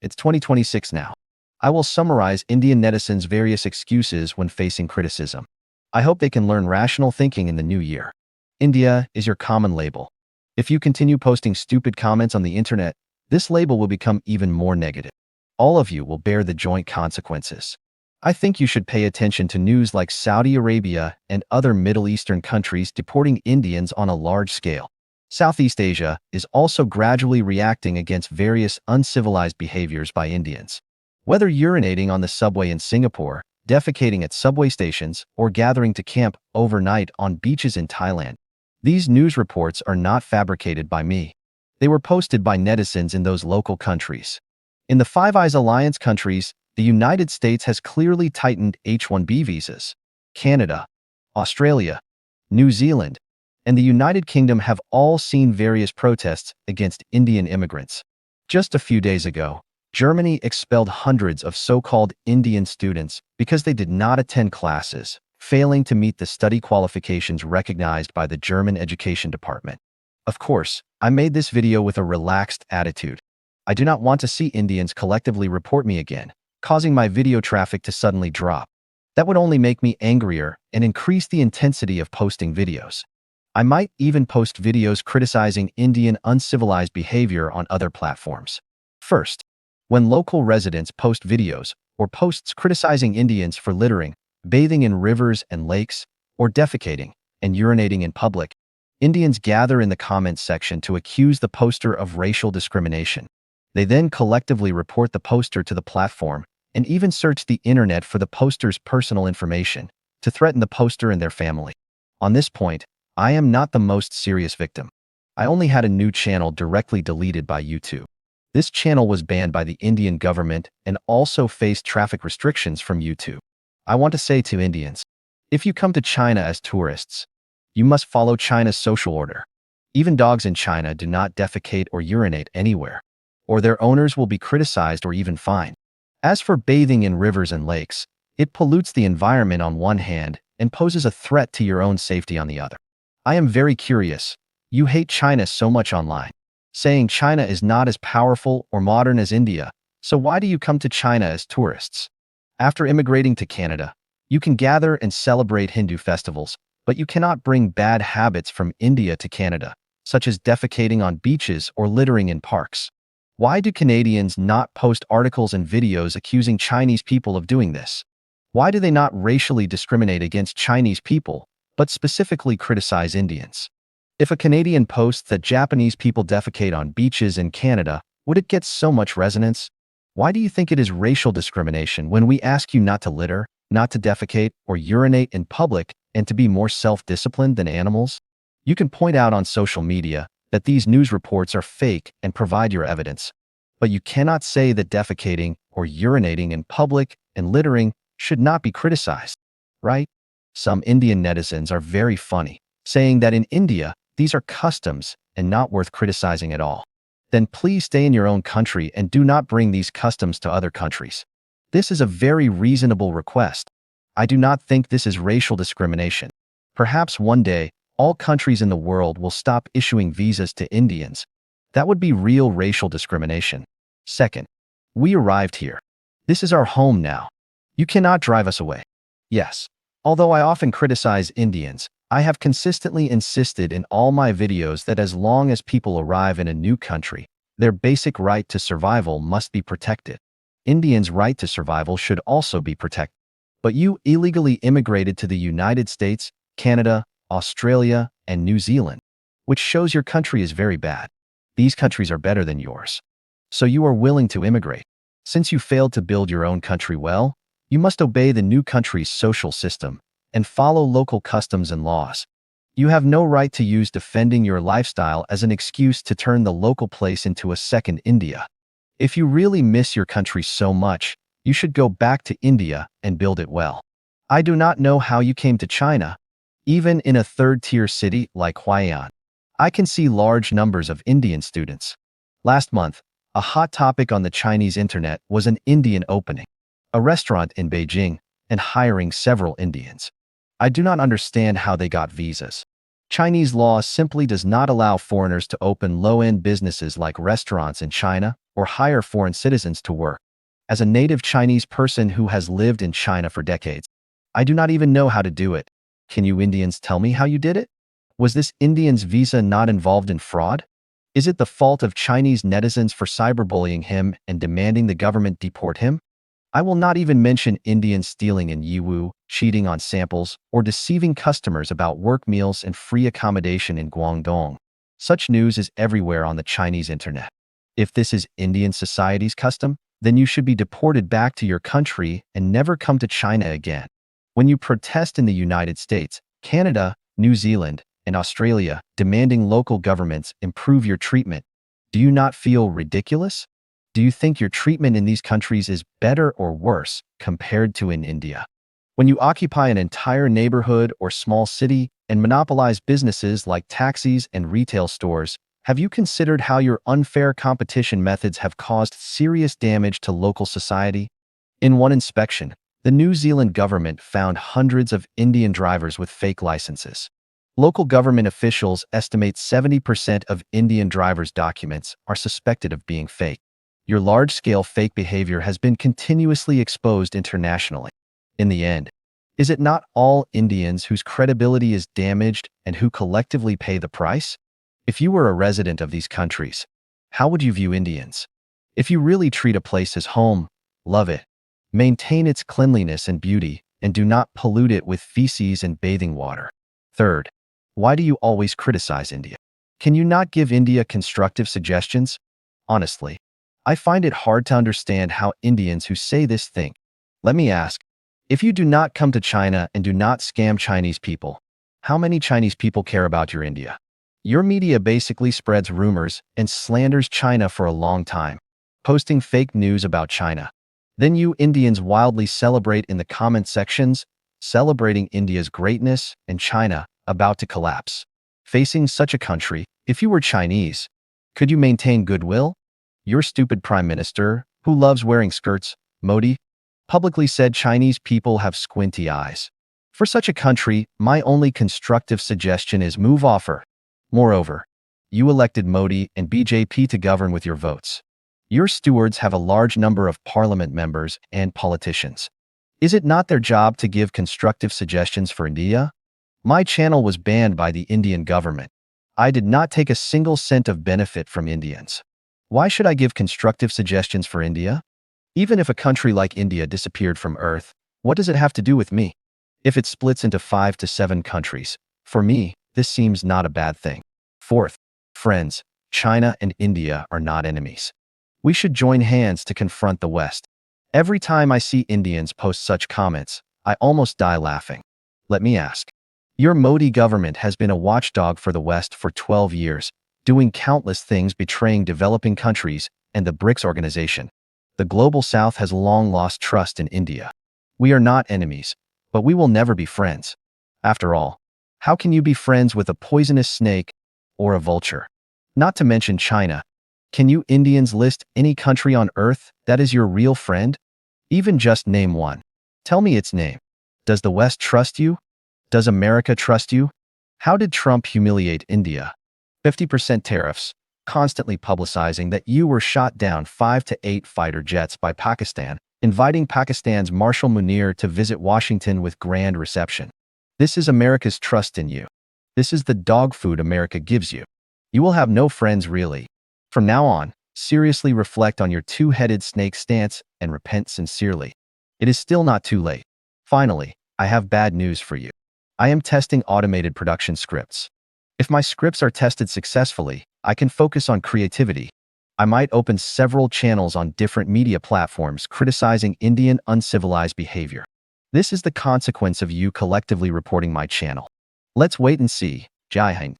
It's 2026 now. I will summarize Indian netizens' various excuses when facing criticism. I hope they can learn rational thinking in the new year. India is your common label. If you continue posting stupid comments on the internet, this label will become even more negative. All of you will bear the joint consequences. I think you should pay attention to news like Saudi Arabia and other Middle Eastern countries deporting Indians on a large scale. Southeast Asia is also gradually reacting against various uncivilized behaviors by Indians. Whether urinating on the subway in Singapore, defecating at subway stations, or gathering to camp overnight on beaches in Thailand, these news reports are not fabricated by me. They were posted by netizens in those local countries. In the Five Eyes Alliance countries, the United States has clearly tightened H-1B visas. Canada, Australia, New Zealand, and the United Kingdom have all seen various protests against Indian immigrants. Just a few days ago, Germany expelled hundreds of so-called Indian students because they did not attend classes, failing to meet the study qualifications recognized by the German Education Department. Of course, I made this video with a relaxed attitude. I do not want to see Indians collectively report me again, causing my video traffic to suddenly drop. That would only make me angrier and increase the intensity of posting videos. I might even post videos criticizing Indian uncivilized behavior on other platforms. First, when local residents post videos or posts criticizing Indians for littering, bathing in rivers and lakes, or defecating and urinating in public, Indians gather in the comments section to accuse the poster of racial discrimination. They then collectively report the poster to the platform and even search the internet for the poster's personal information to threaten the poster and their family. On this point, I am not the most serious victim. I only had a new channel directly deleted by YouTube. This channel was banned by the Indian government and also faced traffic restrictions from YouTube. I want to say to Indians, if you come to China as tourists, you must follow China's social order. Even dogs in China do not defecate or urinate anywhere, or their owners will be criticized or even fined. As for bathing in rivers and lakes, it pollutes the environment on one hand and poses a threat to your own safety on the other. I am very curious. You hate China so much online, saying China is not as powerful or modern as India, so why do you come to China as tourists? After immigrating to Canada, you can gather and celebrate Hindu festivals, but you cannot bring bad habits from India to Canada, such as defecating on beaches or littering in parks. Why do Canadians not post articles and videos accusing Chinese people of doing this? Why do they not racially discriminate against Chinese people, but specifically criticize Indians? If a Canadian posts that Japanese people defecate on beaches in Canada, would it get so much resonance? Why do you think it is racial discrimination when we ask you not to litter, not to defecate or urinate in public, and to be more self-disciplined than animals? You can point out on social media that these news reports are fake and provide your evidence, but you cannot say that defecating or urinating in public and littering should not be criticized, right? Some Indian netizens are very funny, saying that in India, these are customs and not worth criticizing at all. Then please stay in your own country and do not bring these customs to other countries. This is a very reasonable request. I do not think this is racial discrimination. Perhaps one day, all countries in the world will stop issuing visas to Indians. That would be real racial discrimination. Second, we arrived here. This is our home now. You cannot drive us away. Yes. Although I often criticize Indians, I have consistently insisted in all my videos that as long as people arrive in a new country, their basic right to survival must be protected. Indians' right to survival should also be protected. But you illegally immigrated to the United States, Canada, Australia, and New Zealand, which shows your country is very bad. These countries are better than yours. So you are willing to immigrate. Since you failed to build your own country well, you must obey the new country's social system and follow local customs and laws. You have no right to use defending your lifestyle as an excuse to turn the local place into a second India. If you really miss your country so much, you should go back to India and build it well. I do not know how you came to China. Even in a third-tier city like Huai'an, I can see large numbers of Indian students. Last month, a hot topic on the Chinese internet was an Indian opening a restaurant in Beijing and hiring several Indians. I do not understand how they got visas. Chinese law simply does not allow foreigners to open low-end businesses like restaurants in China, or hire foreign citizens to work. As a native Chinese person who has lived in China for decades, I do not even know how to do it. Can you Indians tell me how you did it? Was this Indian's visa not involved in fraud? Is it the fault of Chinese netizens for cyberbullying him and demanding the government deport him? I will not even mention Indians stealing in Yiwu, cheating on samples, or deceiving customers about work meals and free accommodation in Guangdong. Such news is everywhere on the Chinese internet. If this is Indian society's custom, then you should be deported back to your country and never come to China again. When you protest in the United States, Canada, New Zealand, and Australia, demanding local governments improve your treatment, do you not feel ridiculous? Do you think your treatment in these countries is better or worse compared to in India? When you occupy an entire neighborhood or small city and monopolize businesses like taxis and retail stores, have you considered how your unfair competition methods have caused serious damage to local society? In one inspection, the New Zealand government found hundreds of Indian drivers with fake licenses. Local government officials estimate 70% of Indian drivers' documents are suspected of being fake. Your large-scale fake behavior has been continuously exposed internationally. In the end, is it not all Indians whose credibility is damaged and who collectively pay the price? If you were a resident of these countries, how would you view Indians? If you really treat a place as home, love it, maintain its cleanliness and beauty, and do not pollute it with feces and bathing water. Third, why do you always criticize India? Can you not give India constructive suggestions? Honestly, I find it hard to understand how Indians who say this think. Let me ask, if you do not come to China and do not scam Chinese people, how many Chinese people care about your India? Your media basically spreads rumors and slanders China for a long time, posting fake news about China. Then you Indians wildly celebrate in the comment sections, celebrating India's greatness and China about to collapse. Facing such a country, if you were Chinese, could you maintain goodwill? Your stupid prime minister, who loves wearing skirts, Modi, publicly said Chinese people have squinty eyes. For such a country, my only constructive suggestion is move off her. Moreover, you elected Modi and BJP to govern with your votes. Your stewards have a large number of parliament members and politicians. Is it not their job to give constructive suggestions for India? My channel was banned by the Indian government. I did not take a single cent of benefit from Indians. Why should I give constructive suggestions for India? Even if a country like India disappeared from Earth, what does it have to do with me? If it splits into 5 to 7 countries, for me, this seems not a bad thing. Fourth, friends, China and India are not enemies. We should join hands to confront the West. Every time I see Indians post such comments, I almost die laughing. Let me ask. Your Modi government has been a watchdog for the West for 12 years, doing countless things betraying developing countries and the BRICS organization. The Global South has long lost trust in India. We are not enemies, but we will never be friends. After all, how can you be friends with a poisonous snake or a vulture? Not to mention China. Can you Indians list any country on Earth that is your real friend? Even just name one. Tell me its name. Does the West trust you? Does America trust you? How did Trump humiliate India? 50% tariffs, constantly publicizing that you were shot down 5 to 8 fighter jets by Pakistan, inviting Pakistan's Marshal Munir to visit Washington with grand reception. This is America's trust in you. This is the dog food America gives you. You will have no friends really. From now on, seriously reflect on your two-headed snake stance and repent sincerely. It is still not too late. Finally, I have bad news for you. I am testing automated production scripts. If my scripts are tested successfully, I can focus on creativity. I might open several channels on different media platforms criticizing Indian uncivilized behavior. This is the consequence of you collectively reporting my channel. Let's wait and see. Jai Hind.